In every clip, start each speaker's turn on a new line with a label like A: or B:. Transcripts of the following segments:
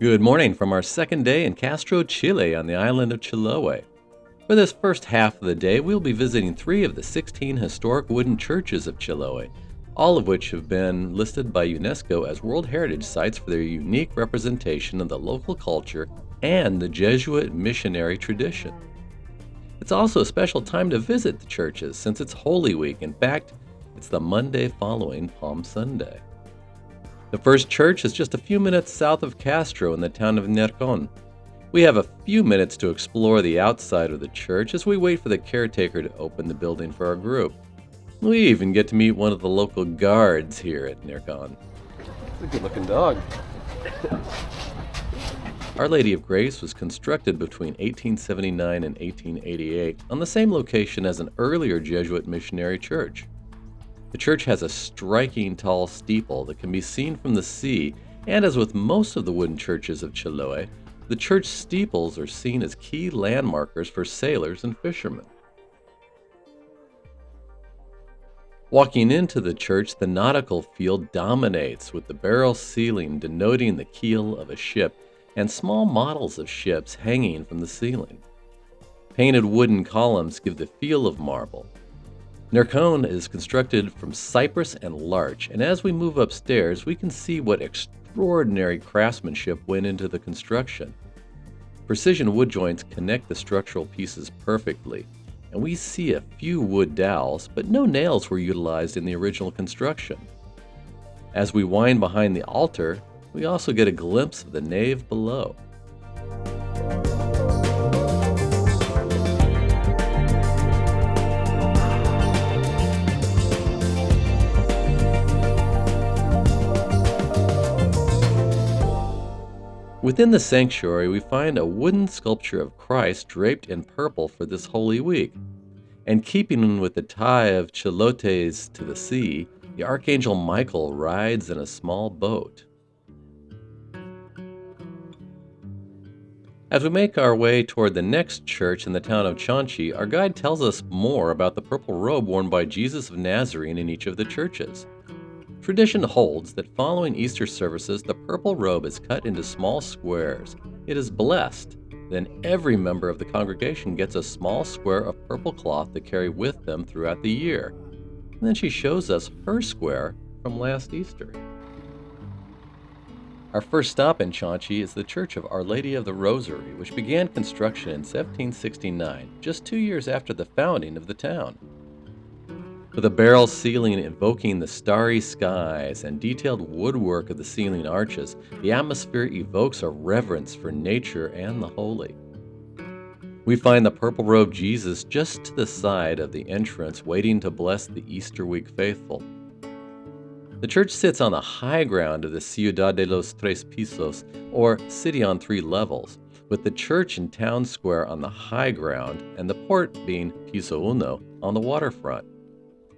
A: Good morning from our second day in Castro, Chile on the island of Chiloé. For this first half of the day, we'll be visiting 3 of the 16 historic wooden churches of Chiloé, all of which have been listed by UNESCO as World Heritage Sites for their unique representation of the local culture and the Jesuit missionary tradition. It's also a special time to visit the churches since it's Holy Week. In fact, it's the Monday following Palm Sunday. The first church is just a few minutes south of Castro in the town of Nerca. We have a few minutes to explore the outside of the church as we wait for the caretaker to open the building for our group. We even get to meet one of the local guards here at Nerca.
B: It's a good-looking dog.
A: Our Lady of Grace was constructed between 1879 and 1888 on the same location as an earlier Jesuit missionary church. The church has a striking tall steeple that can be seen from the sea, and as with most of the wooden churches of Chiloé, the church steeples are seen as key landmarkers for sailors and fishermen. Walking into the church, the nautical field dominates, with the barrel ceiling denoting the keel of a ship and small models of ships hanging from the ceiling. Painted wooden columns give the feel of marble. Nerca is constructed from cypress and larch, and as we move upstairs, we can see what extraordinary craftsmanship went into the construction. Precision wood joints connect the structural pieces perfectly, and we see a few wood dowels, but no nails were utilized in the original construction. As we wind behind the altar, we also get a glimpse of the nave below. Within the sanctuary, we find a wooden sculpture of Christ draped in purple for this Holy Week. And keeping with the tie of Chilotes to the sea, the Archangel Michael rides in a small boat. As we make our way toward the next church in the town of Chonchi, our guide tells us more about the purple robe worn by Jesus of Nazarene in each of the churches. Tradition holds that following Easter services, the purple robe is cut into small squares. It is blessed. Then every member of the congregation gets a small square of purple cloth to carry with them throughout the year. And then she shows us her square from last Easter. Our first stop in Chonchi is the Church of Our Lady of the Rosary, which began construction in 1769, just 2 years after the founding of the town. With a barrel ceiling evoking the starry skies and detailed woodwork of the ceiling arches, the atmosphere evokes a reverence for nature and the holy. We find the purple-robed Jesus just to the side of the entrance, waiting to bless the Easter week faithful. The church sits on the high ground of the Ciudad de los Tres Pisos, or City on 3 Levels, with the church and town square on the high ground and the port being Piso Uno on the waterfront.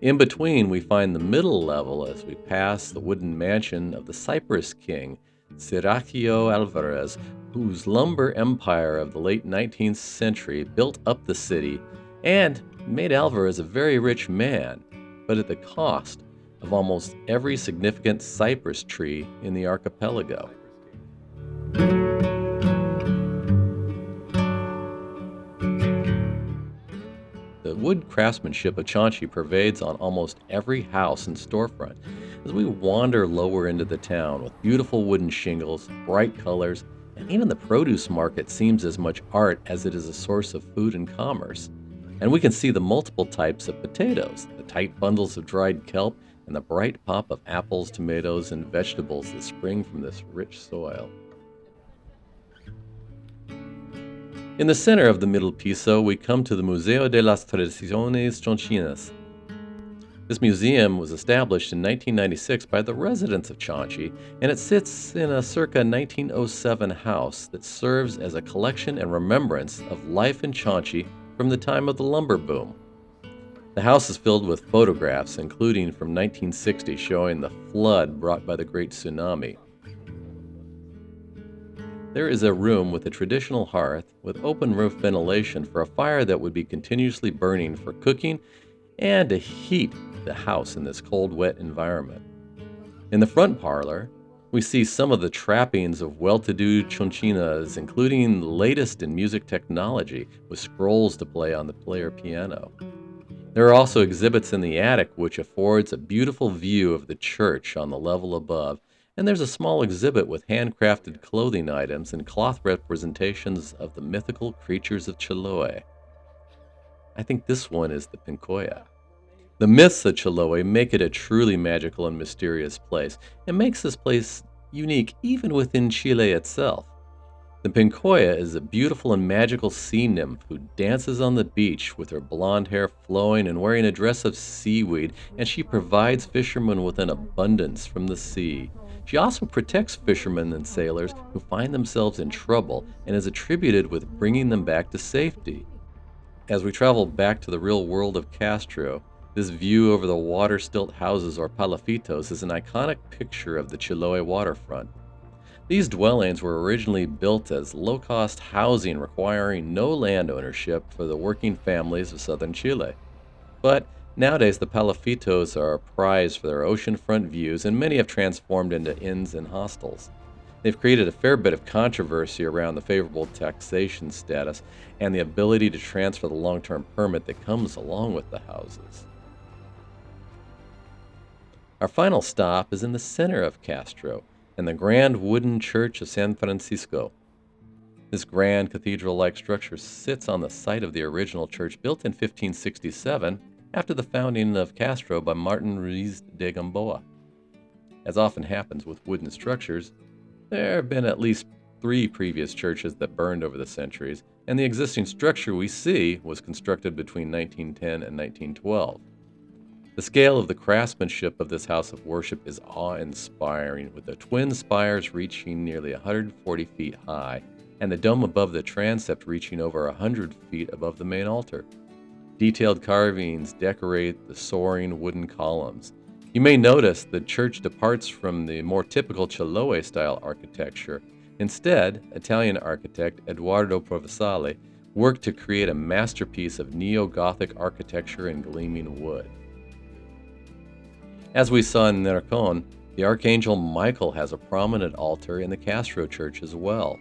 A: In between, we find the middle level as we pass the wooden mansion of the Cypress king, Sergio Alvarez, whose lumber empire of the late 19th century built up the city and made Alvarez a very rich man, but at the cost of almost every significant cypress tree in the archipelago. The wood craftsmanship of Chonchi pervades on almost every house and storefront as we wander lower into the town with beautiful wooden shingles, bright colors, and even the produce market seems as much art as it is a source of food and commerce. And we can see the multiple types of potatoes, the tight bundles of dried kelp, and the bright pop of apples, tomatoes, and vegetables that spring from this rich soil. In the center of the middle piso, we come to the Museo de las Tradiciones Chonchinas. This museum was established in 1996 by the residents of Chonchi, and it sits in a circa 1907 house that serves as a collection and remembrance of life in Chonchi from the time of the lumber boom. The house is filled with photographs, including from 1960 showing the flood brought by the Great Tsunami. There is a room with a traditional hearth with open roof ventilation for a fire that would be continuously burning for cooking and to heat the house in this cold, wet environment. In the front parlor, We see some of the trappings of well-to-do Chonchinas, including the latest in music technology, with scrolls to play on the player piano. There are also exhibits in the attic which affords a beautiful view of the church on the level above, and there's a small exhibit with handcrafted clothing items and cloth representations of the mythical creatures of Chiloé. I think this one is the Pincoya. The myths of Chiloé make it a truly magical and mysterious place, and makes this place unique even within Chile itself. The Pincoya is a beautiful and magical sea nymph who dances on the beach with her blonde hair flowing and wearing a dress of seaweed, and she provides fishermen with an abundance from the sea. She also protects fishermen and sailors who find themselves in trouble and is attributed with bringing them back to safety. As we travel back to the real world of Castro, this view over the water stilt houses or palafitos is an iconic picture of the Chiloé waterfront. These dwellings were originally built as low-cost housing requiring no land ownership for the working families of southern Chile. But nowadays the palafitos are prized for their oceanfront views, and many have transformed into inns and hostels. They've created a fair bit of controversy around the favorable taxation status and the ability to transfer the long-term permit that comes along with the houses. Our final stop is in the center of Castro, in the grand wooden church of San Francisco. This grand cathedral-like structure sits on the site of the original church built in 1567 after the founding of Castro by Martin Ruiz de Gamboa. As often happens with wooden structures, there have been at least 3 previous churches that burned over the centuries, and the existing structure we see was constructed between 1910 and 1912. The scale of the craftsmanship of this house of worship is awe-inspiring, with the twin spires reaching nearly 140 feet high, and the dome above the transept reaching over 100 feet above the main altar. Detailed carvings decorate the soaring wooden columns. You may notice the church departs from the more typical Chiloé-style architecture. Instead, Italian architect Edoardo Provenzale worked to create a masterpiece of neo-Gothic architecture in gleaming wood. As we saw in Nercon, the Archangel Michael has a prominent altar in the Castro Church as well.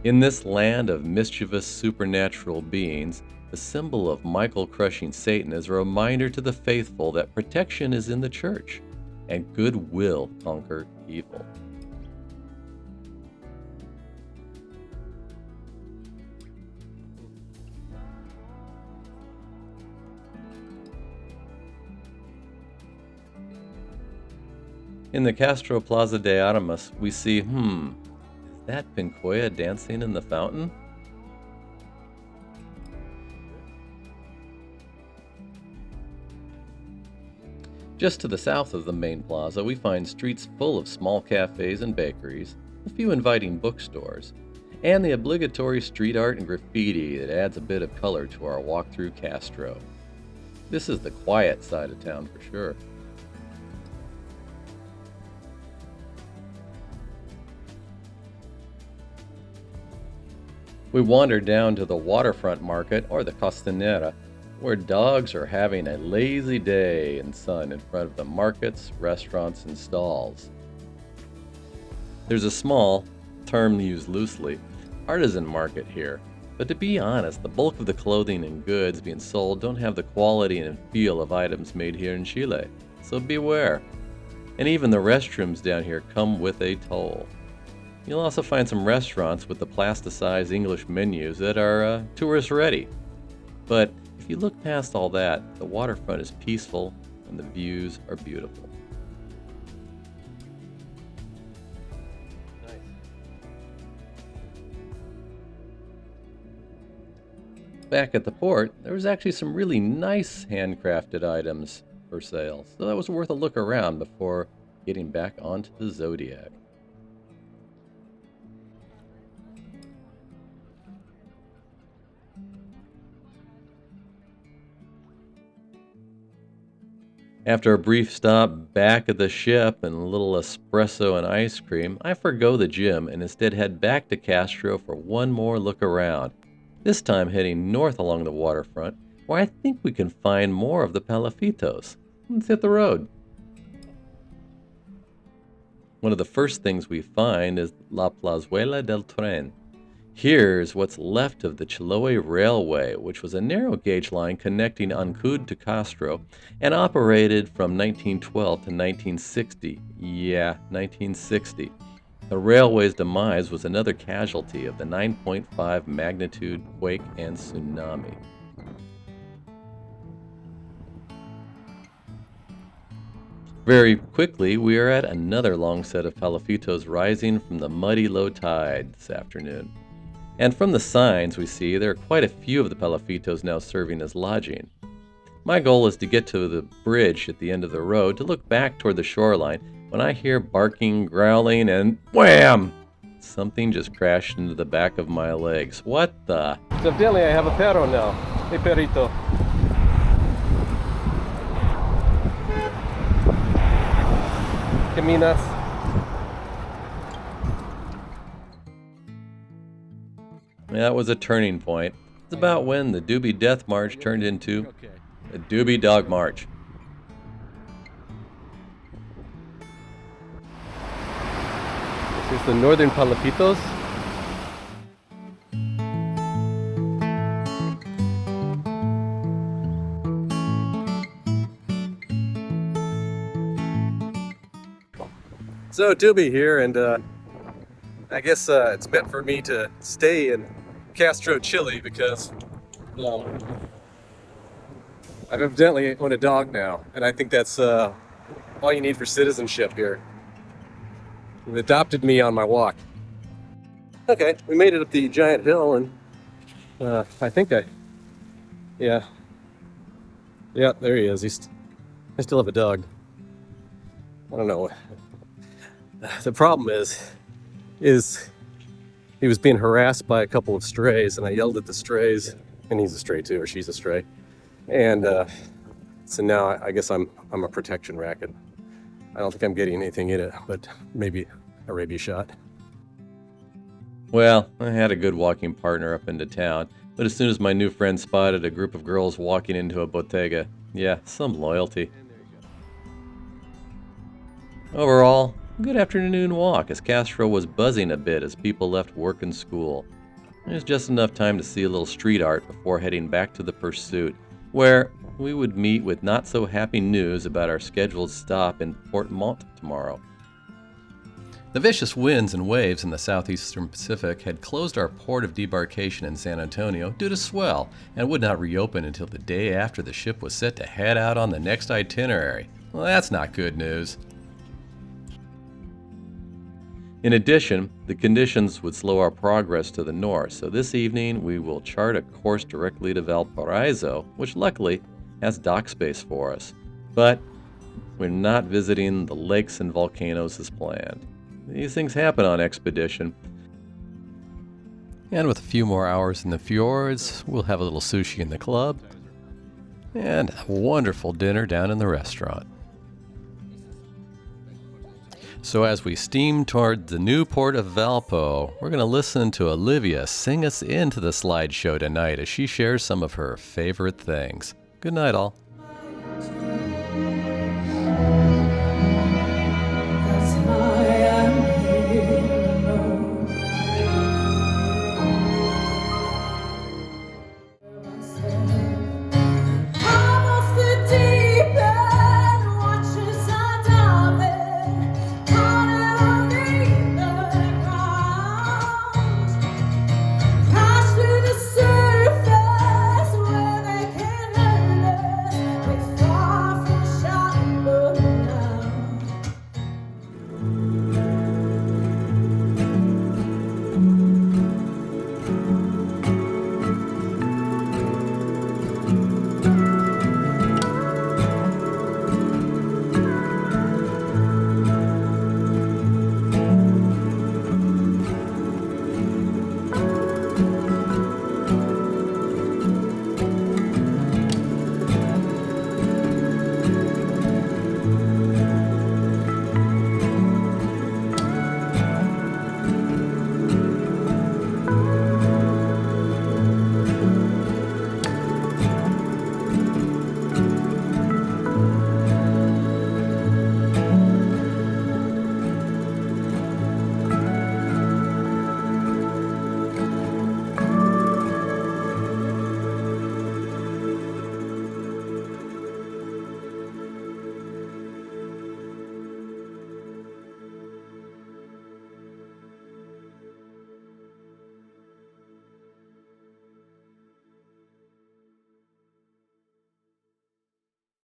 A: In this land of mischievous supernatural beings, the symbol of Michael crushing Satan is a reminder to the faithful that protection is in the church, and good will conquer evil. In the Castro Plaza de Armas, we see, is that Pincoya dancing in the fountain? Just to the south of the main plaza, we find streets full of small cafes and bakeries, a few inviting bookstores, and the obligatory street art and graffiti that adds a bit of color to our walk through Castro. This is the quiet side of town for sure. We wander down to the waterfront market, or the Costanera, where dogs are having a lazy day in sun in front of the markets, restaurants, and stalls. There's a small, term used loosely, artisan market here, but to be honest, the bulk of the clothing and goods being sold don't have the quality and feel of items made here in Chile, so beware. And even the restrooms down here come with a toll. You'll also find some restaurants with the plasticized English menus that are tourist ready. But if you look past all that, the waterfront is peaceful and the views are beautiful. Nice. Back at the port, there was actually some really nice handcrafted items for sale, so that was worth a look around before getting back onto the Zodiac. After a brief stop back at the ship and a little espresso and ice cream, I forgo the gym and instead head back to Castro for one more look around, this time heading north along the waterfront, where I think we can find more of the Palafitos. Let's hit the road. One of the first things we find is La Plazuela del Tren. Here's what's left of the Chiloé Railway, which was a narrow-gauge line connecting Ancud to Castro and operated from 1912 to 1960. Yeah, 1960. The railway's demise was another casualty of the 9.5 magnitude quake and tsunami. Very quickly, we are at another long set of palafitos rising from the muddy low tide this afternoon. And from the signs we see, there are quite a few of the palafitos now serving as lodging. My goal is to get to the bridge at the end of the road to look back toward the shoreline when I hear barking, growling, and wham! Something just crashed into the back of my legs. What the?
B: So evidently I have a perro now. Hey, perrito. Caminas.
A: That was a turning point. It's about when the Doobie Death March turned into a Doobie Dog March.
B: This is the northern Palafitos. So Doobie here, and I guess it's meant for me to stay in Castro, Chile, because I've evidently owned a dog now, and I think that's all you need for citizenship here. It adopted me on my walk. Okay, we made it up the giant hill, and I think yeah, there he is. I still have a dog. I don't know. The problem is he was being harassed by a couple of strays, and I yelled at the strays, and he's a stray too, or she's a stray. And so now I guess I'm a protection racket. I don't think I'm getting anything in it, but maybe a rabies shot.
A: Well, I had a good walking partner up into town, but as soon as my new friend spotted a group of girls walking into a bodega, yeah, some loyalty. Overall, good afternoon walk as Castro was buzzing a bit as people left work and school. There's just enough time to see a little street art before heading back to the pursuit, where we would meet with not so happy news about our scheduled stop in Port Montt tomorrow. The vicious winds and waves in the southeastern Pacific had closed our port of debarkation in San Antonio due to swell and would not reopen until the day after the ship was set to head out on the next itinerary. Well, that's not good news. In addition, the conditions would slow our progress to the north, so this evening we will chart a course directly to Valparaiso, which luckily has dock space for us. But we're not visiting the lakes and volcanoes as planned. These things happen on expedition. And with a few more hours in the fjords, we'll have a little sushi in the club and a wonderful dinner down in the restaurant. So as we steam toward the new port of Valpo, we're going to listen to Olivia sing us into the slideshow tonight as she shares some of her favorite things. Good night, all.